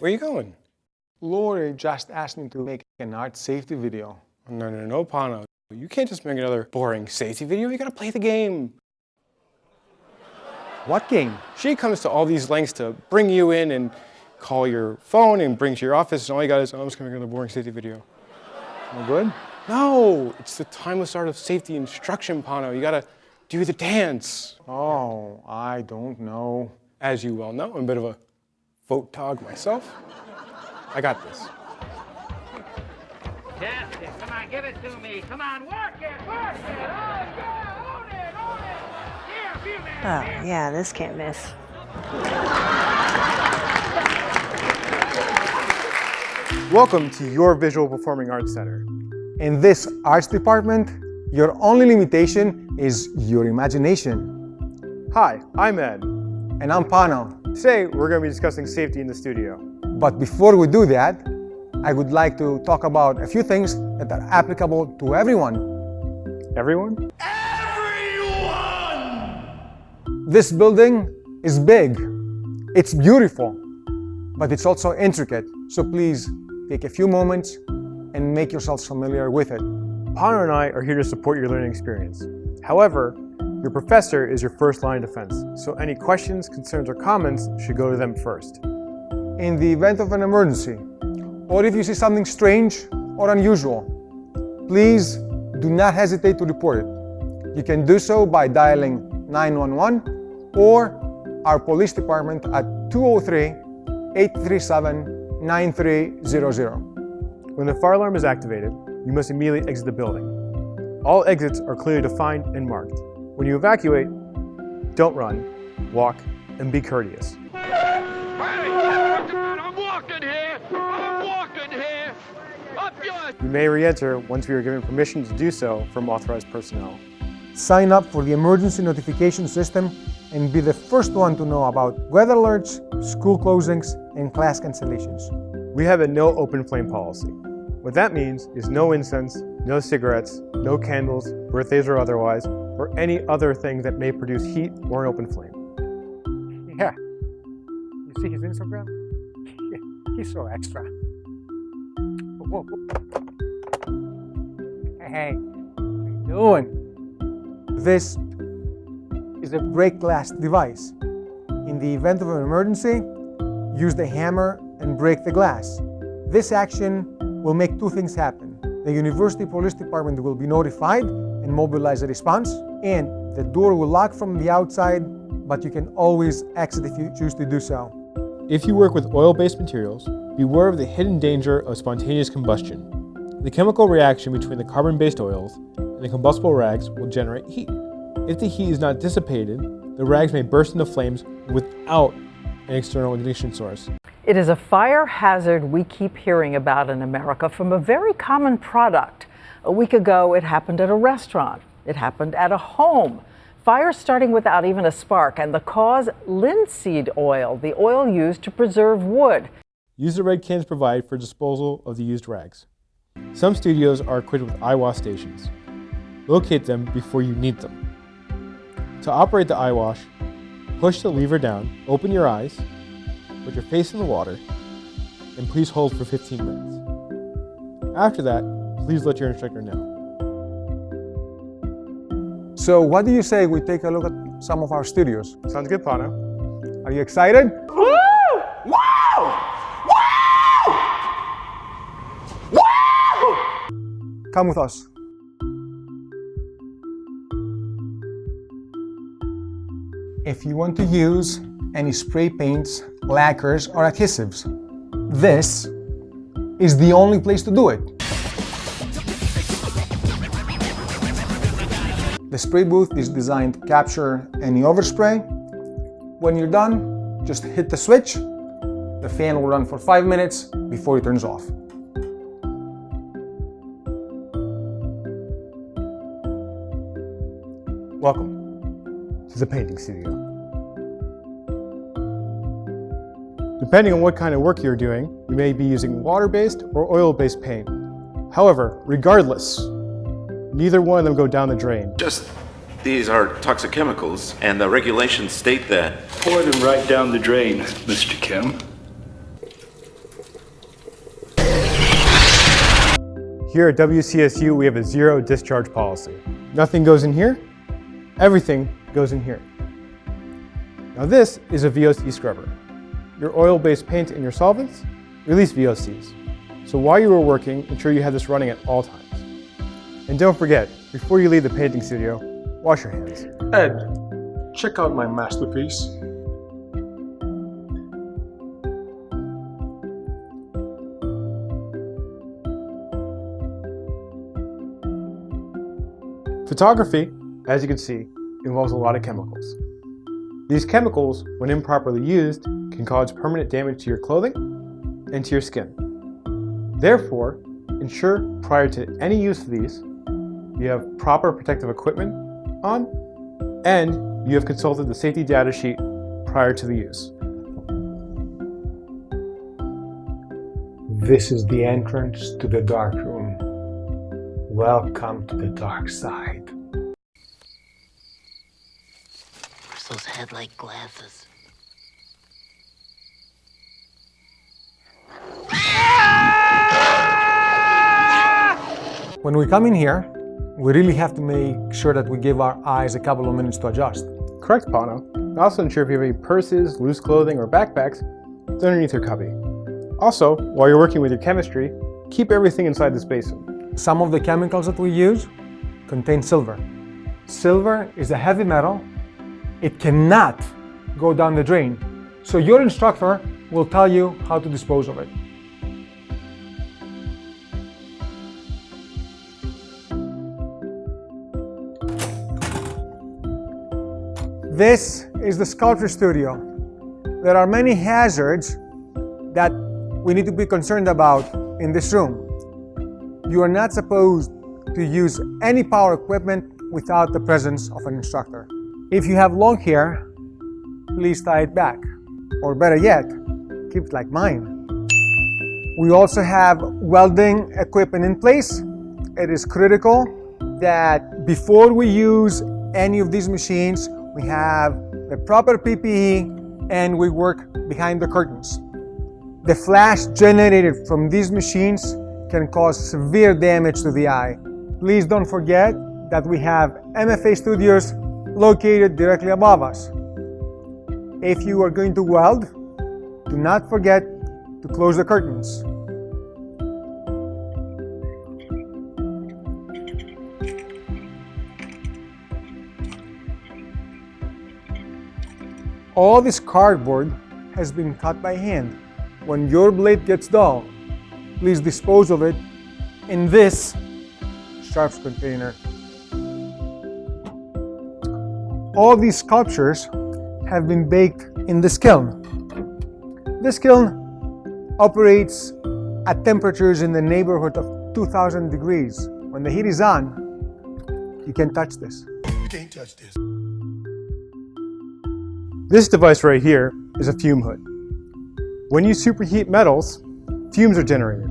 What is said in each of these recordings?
Where are you going? Lori just asked me to make an art safety video. No, Pano. You can't just make another boring safety video. You gotta play the game. What game? She comes to all these lengths to bring you in and call your phone and bring to your office, and all you got is, oh, I'm just gonna make another boring safety video. No good? No, it's the timeless art of safety instruction, Pano. You gotta do the dance. Oh, I don't know. As you well know, I'm a bit of a photog myself. I got this. Yes, come on, give it to me. Come on, work it, work it. Oh, yeah, own it, own it. Here, a few minutes. Oh, yeah, this can't miss. Welcome to your Visual Performing Arts Center. In this arts department, your only limitation is your imagination. Hi, I'm Ed. And I'm Pano. Today, we're going to be discussing safety in the studio. But before we do that, I would like to talk about a few things that are applicable to everyone. Everyone? This building is big, it's beautiful, but it's also intricate. So please take a few moments and make yourselves familiar with it. Pano and I are here to support your learning experience. However, your professor is your first line of defense, so any questions, concerns, or comments should go to them first. In the event of an emergency, or if you see something strange or unusual, please do not hesitate to report it. You can do so by dialing 911 or our police department at 203-837-9300. When the fire alarm is activated, you must immediately exit the building. All exits are clearly defined and marked. When you evacuate, don't run, walk, and be courteous. I'm walking here. I'm walking here. Up yours. You may re-enter once we are given permission to do so from authorized personnel. Sign up for the emergency notification system and be the first one to know about weather alerts, school closings, and class cancellations. We have a no open flame policy. What that means is no incense, no cigarettes, no candles, birthdays or otherwise, or any other thing that may produce heat or an open flame. Yeah. You see his Instagram? He's so extra. Whoa. Hey, what are you doing? This is a break glass device. In the event of an emergency, use the hammer and break the glass. This action will make two things happen. The University Police Department will be notified and mobilize a response, and the door will lock from the outside, but you can always exit if you choose to do so. If you work with oil-based materials, beware of the hidden danger of spontaneous combustion. The chemical reaction between the carbon-based oils and the combustible rags will generate heat. If the heat is not dissipated, the rags may burst into flames without an external ignition source. It is a fire hazard we keep hearing about in America from a very common product. A week ago, it happened at a restaurant. It happened at a home. Fire starting without even a spark, and the cause, linseed oil, the oil used to preserve wood. Use the red cans provided for disposal of the used rags. Some studios are equipped with eye wash stations. Locate them before you need them. To operate the eye wash, push the lever down, open your eyes, put your face in the water, and please hold for 15 minutes. After that, please let your instructor know. So what do you say we take a look at some of our studios? Sounds good, Pano. Are you excited? Woo! Wow! Wow! Wow! Come with us. If you want to use any spray paints, lacquers, or adhesives, this is the only place to do it. The spray booth is designed to capture any overspray. When you're done, just hit the switch. The fan will run for 5 minutes before it turns off. Welcome to the painting studio. Depending on what kind of work you're doing, you may be using water-based or oil-based paint. However, regardless, neither one of them go down the drain. These are toxic chemicals, and the regulations state that. Pour them right down the drain, Mr. Kim. Here at WCSU, we have a zero discharge policy. Nothing goes in here, everything goes in here. Now this is a VOC scrubber. Your oil-based paint and your solvents release VOCs. So while you are working, ensure you have this running at all times. And don't forget, before you leave the painting studio, wash your hands. Ed, check out my masterpiece. Photography, as you can see, involves a lot of chemicals. These chemicals, when improperly used, can cause permanent damage to your clothing and to your skin. Therefore, ensure prior to any use of these, you have proper protective equipment on, and you have consulted the safety data sheet prior to the use. This is the entrance to the dark room. Welcome to the dark side. Where's those headlight glasses? When we come in here, we really have to make sure that we give our eyes a couple of minutes to adjust. Correct, Pano. Also ensure if you have any purses, loose clothing, or backpacks, it's underneath your cubby. Also, while you're working with your chemistry, keep everything inside this basin. Some of the chemicals that we use contain silver. Silver is a heavy metal. It cannot go down the drain. So your instructor will tell you how to dispose of it. This is the sculpture studio. There are many hazards that we need to be concerned about in this room. You are not supposed to use any power equipment without the presence of an instructor. If you have long hair, please tie it back. Or better yet, keep it like mine. We also have welding equipment in place. It is critical that before we use any of these machines, we have the proper PPE and we work behind the curtains. The flash generated from these machines can cause severe damage to the eye. Please don't forget that we have MFA studios located directly above us. If you are going to weld, do not forget to close the curtains. All this cardboard has been cut by hand. When your blade gets dull, please dispose of it in this sharps container. All these sculptures have been baked in this kiln. This kiln operates at temperatures in the neighborhood of 2,000 degrees. When the heat is on, you can't touch this. You can't touch this. This device right here is a fume hood. When you superheat metals, fumes are generated.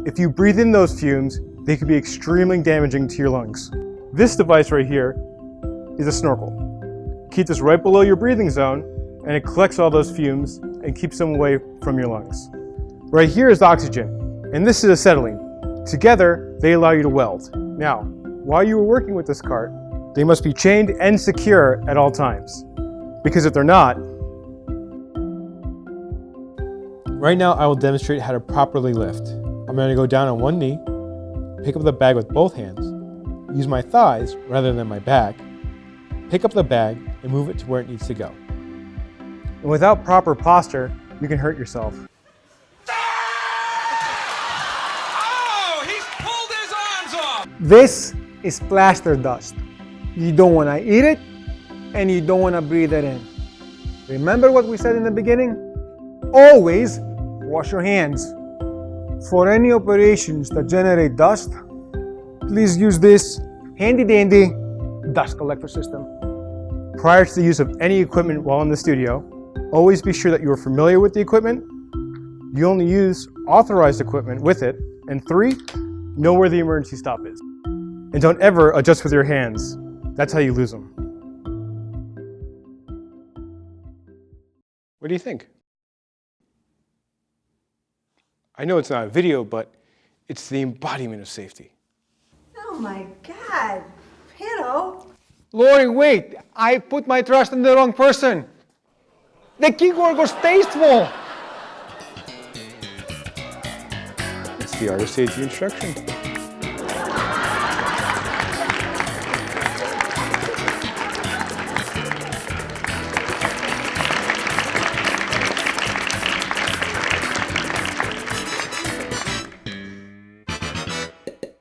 If you breathe in those fumes, they can be extremely damaging to your lungs. This device right here is a snorkel. Keep this right below your breathing zone, and it collects all those fumes and keeps them away from your lungs. Right here is oxygen, and this is acetylene. Together, they allow you to weld. Now, while you are working with this cart, they must be chained and secure at all times. Because if they're not, right now I will demonstrate how to properly lift. I'm going to go down on one knee, pick up the bag with both hands, use my thighs rather than my back, pick up the bag and move it to where it needs to go. And without proper posture, you can hurt yourself. Oh, he's pulled his arms off! This is plaster dust. You don't want to eat it, and you don't want to breathe it in. Remember what we said in the beginning? Always wash your hands. For any operations that generate dust, please use this handy-dandy dust collector system. Prior to the use of any equipment while in the studio, always be sure that you are familiar with the equipment, you only use authorized equipment with it, and 3, know where the emergency stop is. And don't ever adjust with your hands. That's how you lose them. What do you think? I know it's not a video, but It's the embodiment of safety. Oh my God, Pano. Lori, wait, I put my trust in the wrong person. The keyboard was tasteful. It's the art of safety instruction.